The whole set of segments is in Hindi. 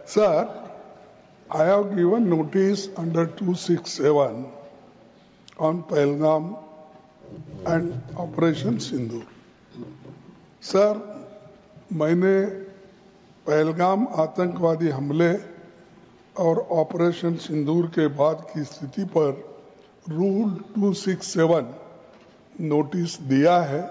Sir, I have given notice under 267 on Pahalgam and Operation Sindoor. Sir, मैंने पहलगाम आतंकवादी हमले और ऑपरेशन सिंदूर के बाद की स्थिति पर रूल 267 नोटिस दिया है।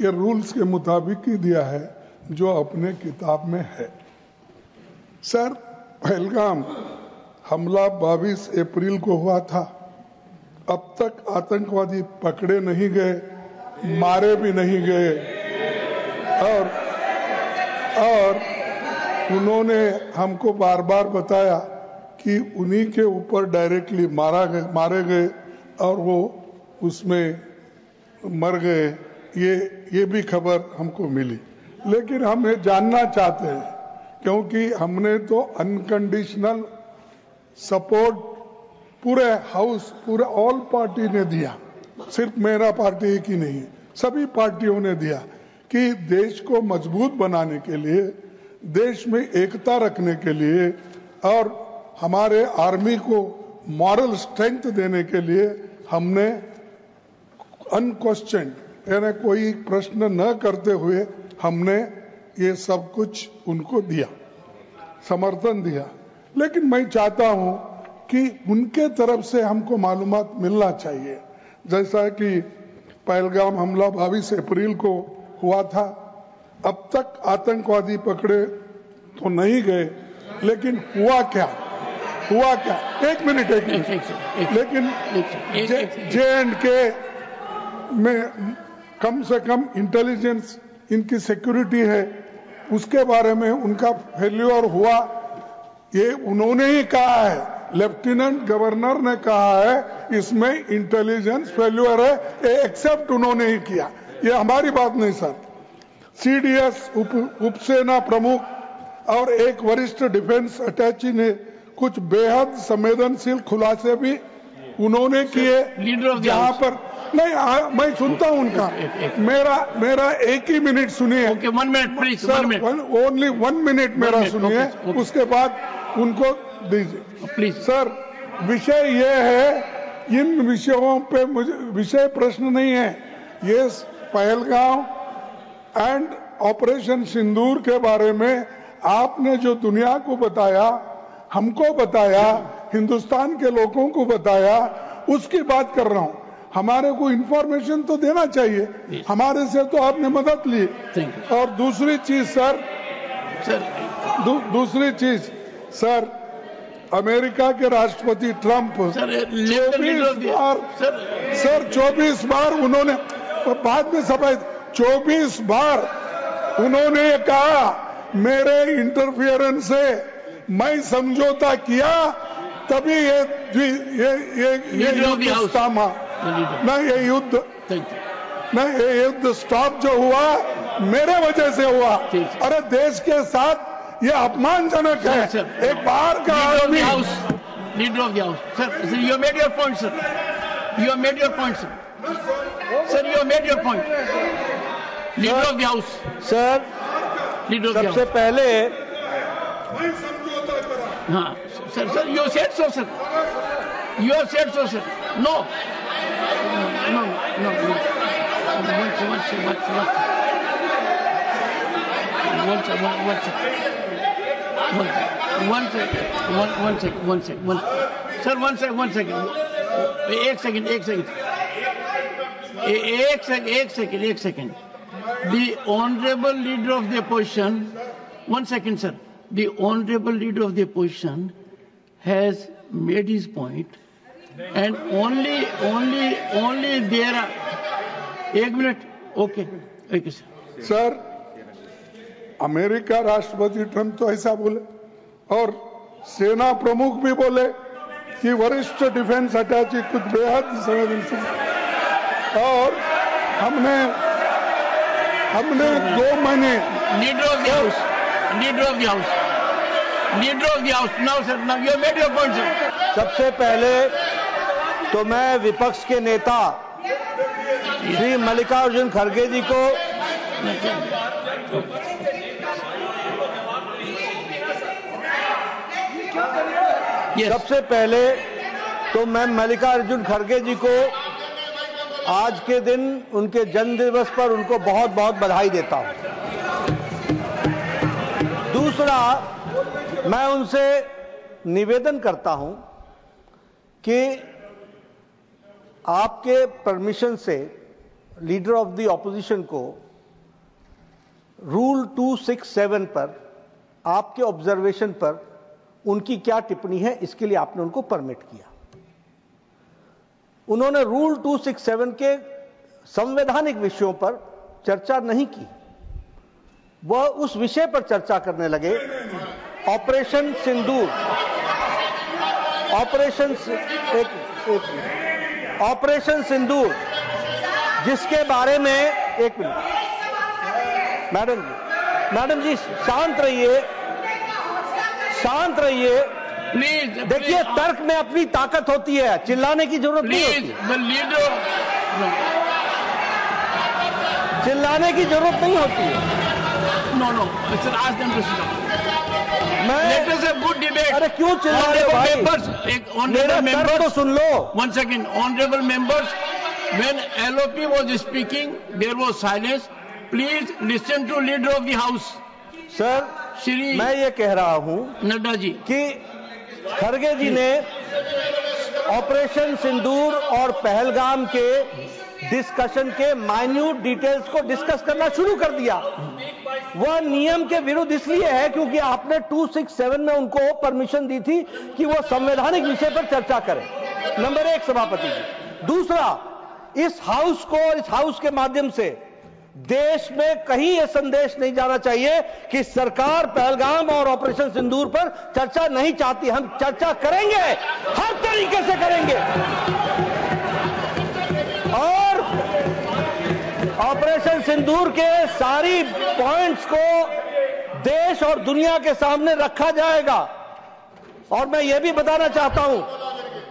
ये रूल्स के मुताबिक ही दिया है जो अपने किताब में है। सर, पहलगाम हमला 22 अप्रैल को हुआ था। अब तक आतंकवादी पकड़े नहीं गए, मारे भी नहीं गए और उन्होंने हमको बार बार बताया कि उन्हीं के ऊपर डायरेक्टली मारे गए और वो उसमें मर गए। ये भी खबर हमको मिली, लेकिन हम ये जानना चाहते हैं क्योंकि हमने तो अनकंडीशनल सपोर्ट पूरे हाउस, पूरे ऑल पार्टी ने दिया, सिर्फ मेरा पार्टी एक ही नहीं, सभी पार्टियों ने दिया कि देश को मजबूत बनाने के लिए, देश में एकता रखने के लिए और हमारे आर्मी को मॉरल स्ट्रेंथ देने के लिए हमने अनक्वेश्चन यानी कोई प्रश्न न करते हुए हमने ये सब कुछ उनको दिया, समर्थन दिया। लेकिन मैं चाहता हूं कि उनके तरफ से हमको मालूमात मिलना चाहिए। जैसा कि पहलगाम हमला 22 अप्रैल को हुआ था, अब तक आतंकवादी पकड़े तो नहीं गए, लेकिन हुआ क्या? एक मिनट लेकिन J&K में कम से कम इंटेलिजेंस, इनकी सिक्योरिटी है, उसके बारे में उनका फेल्योर हुआ, ये उन्होंने ही कहा है। लेफ्टिनेंट गवर्नर ने कहा है इसमें इंटेलिजेंस फेल्योर है, ये एक्सेप्ट उन्होंने ही किया, ये हमारी बात नहीं सर। CDS उपसेना प्रमुख और एक वरिष्ठ डिफेंस अटैची ने कुछ बेहद संवेदनशील खुलासे भी उन्होंने किए, जहां पर नहीं मैं सुनता हूं उनका, मेरा एक ही मिनट सुनिए। Okay, 1 minute please sir, only 1 minute मेरा सुनिए, उसके बाद उनको दीजिए प्लीज। सर, विषय ये है, इन विषयों पे मुझे विषय प्रश्न नहीं है, ये पहलगाम एंड ऑपरेशन सिंदूर के बारे में आपने जो दुनिया को बताया, हमको बताया, हिंदुस्तान के लोगों को बताया, उसकी बात कर रहा हूं। हमारे को इंफॉर्मेशन तो देना चाहिए, हमारे से तो आपने मदद ली। और दूसरी चीज सर, दूसरी चीज सर, अमेरिका के राष्ट्रपति ट्रंप 24 बार उन्होंने, बाद में सफाई, 24 बार उन्होंने कहा मेरे इंटरफियरेंस से मैं समझौता किया, तभी ये युद्ध थामा, न ये युद्ध स्टॉप जो हुआ मेरे वजह से हुआ। अरे देश के साथ ये अपमानजनक है। एक बार का आदमी, leader of the house sir, you made your point sir, you made your point sir, you made your point. Leader of the house sir, सबसे पहले हाँ sir, you said so sir, you have said so sir. No एक second. The honorable leader of the opposition, 1 second sir, the honorable leader of the opposition has made his point and only there are, 1 minute, okay sir. Sir, America राष्ट्रपति ट्रंप तो ऐसा बोले और सेना प्रमुख भी बोले कि वरिष्ठ डिफेंस अटैची कुछ बेहद संवेदनशील, और हमने 2 महीने leader of the house now sir, now you made your point sir. सबसे पहले तो मैं विपक्ष के नेता श्री मल्लिकार्जुन खड़गे जी को Yes. सबसे पहले तो मैं मल्लिकार्जुन खड़गे जी को आज के दिन उनके जन्म दिवस पर उनको बहुत बहुत बधाई देता हूं। दूसरा, मैं उनसे निवेदन करता हूं कि आपके परमिशन से लीडर ऑफ द ऑपोजिशन को रूल 267 पर आपके ऑब्जर्वेशन पर उनकी क्या टिप्पणी है, इसके लिए आपने उनको परमिट किया। उन्होंने रूल 267 के संवैधानिक विषयों पर चर्चा नहीं की, वह उस विषय पर चर्चा करने लगे, ऑपरेशन सिंदूर, ऑपरेशन सिंदूर, जिसके बारे में एक मिनट मैडम जी शांत रहिए, शांत रहिए। प्लीज देखिए, तर्क में अपनी ताकत होती है, चिल्लाने की जरूरत नहीं होती, चिल्लाने की जरूरत नहीं होती है। नो सर, आज मैं गुड डिबेट। अरे क्यों चिल्ला रहे हो भाई? मेरा तर्क तो सुन लो। One second, honorable members, when LOP was speaking, there was silence. Please listen to leader of the house. Sir, Shri मैं ये कह रहा हूं नड्डा जी कि खड़गे जी ने ऑपरेशन सिंदूर और पहलगाम के डिस्कशन के माइन्यूट डिटेल्स को डिस्कस करना शुरू कर दिया। वह नियम के विरुद्ध इसलिए है क्योंकि आपने 267 में उनको परमिशन दी थी कि वो संवैधानिक विषय पर चर्चा करें। नंबर एक, सभापति जी। दूसरा, इस हाउस को और इस हाउस के माध्यम से देश में कहीं यह संदेश नहीं जाना चाहिए कि सरकार पहलगाम और ऑपरेशन सिंदूर पर चर्चा नहीं चाहती। हम चर्चा करेंगे, हर तरीके से करेंगे, और ऑपरेशन सिंदूर के सारी पॉइंट्स को देश और दुनिया के सामने रखा जाएगा। और मैं यह भी बताना चाहता हूं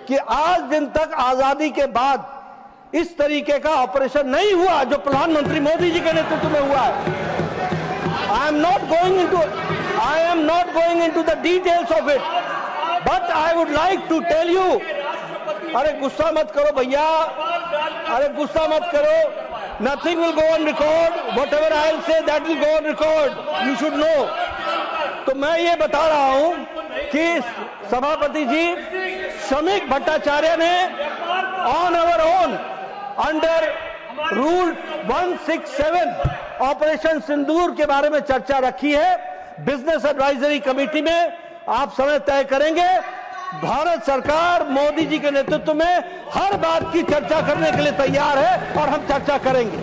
कि आज दिन तक आजादी के बाद इस तरीके का ऑपरेशन नहीं हुआ जो प्रधानमंत्री मोदी जी के नेतृत्व में हुआ है। I am not going into the details of it, but I would like to tell you. अरे गुस्सा मत करो भैया, अरे गुस्सा मत करो। Nothing will go on record, whatever I will say that will go on record, you should know. तो मैं ये बता रहा हूं कि सभापति जी श्रमिक भट्टाचार्य ने on our own under rule 167 operation Sindoor के बारे में चर्चा रखी है। बिजनेस एडवाइजरी कमेटी में आप समय तय करेंगे। भारत सरकार मोदी जी के नेतृत्व में हर बात की चर्चा करने के लिए तैयार है और हम चर्चा करेंगे।